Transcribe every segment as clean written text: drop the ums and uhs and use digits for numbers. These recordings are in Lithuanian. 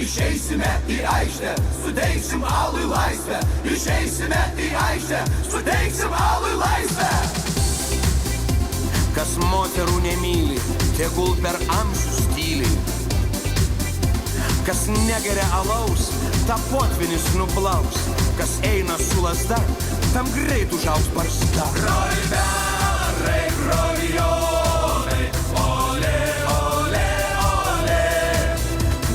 Išeisime į aikštę, suteiksim alui laisvę. Išeisime į aikštę, suteiksim alui laisvę. Kas moterų nemyli, tegul per amžius tyli. Kas negeria alaus, tą potvinis nuplaus. Kas eina su lazda, tam greit užaugs barzda. Rolberai, roljonai, ole, ole, ole.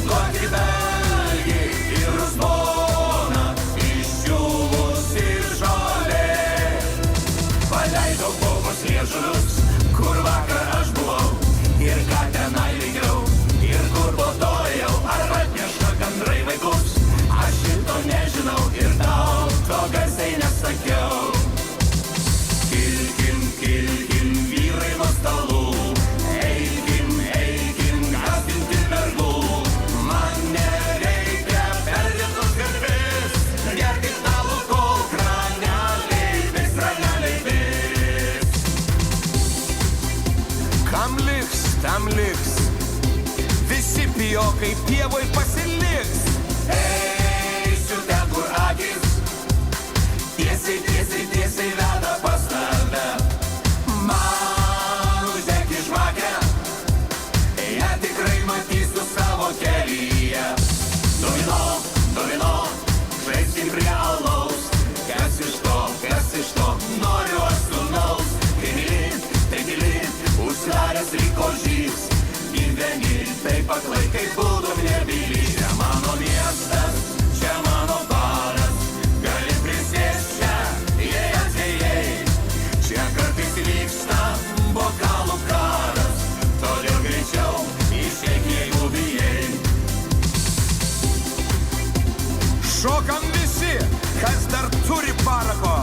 Duokit dalgį ir uzboną, išdžiūvusi žolė. Paleidau bobos liežuvius, kur vakar aš buvau, ir ką tenai veikiau, ir kur bodojau, ar atneša gandrai vaikus. Aš šito nežinau ir daug to garsiai nesakiau. Kilkim, kilkim, vyrai nuo stalų, eikim, eikim, gąsdinti mergų. Man nereikia perdėtos garbės, gerkit alų, kol kraneliai vis, kraneliai vis. Kam liks, tam liks. Visi pijokai pievoj pasiliks. Eisiu ten, kur akis tiesiai, tiesiai, tiesiai veda pas tave. Man uždegti žvakę, ją tikrai matysiu savo kelyje. Domino, domino, žaiskim prie alaus. Kas iš to, noriu aš sūnaus. Tai myli, užsidaręs liko žys. Gyveni taip aklai, kaip būtum nebyli. Čia mano miestas, čia mano baras. Gali prisėst čia, jei atėjai. Čia kartais vyksta bokalų karas. Todėl greičiau išeik, jeigu bijai. Šokam visi, kas dar turi parako.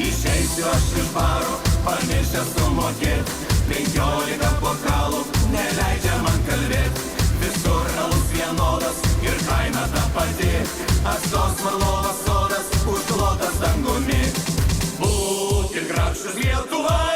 Išeisiu aš iš baro, pamiršęs sumokėt. 15 bokalų neleidžia man kalbėt. Visur alus vienodas ir kaina ta pati. Astos Marlovas sodas užklotas dangumi. Būkit grakštus Lietuva.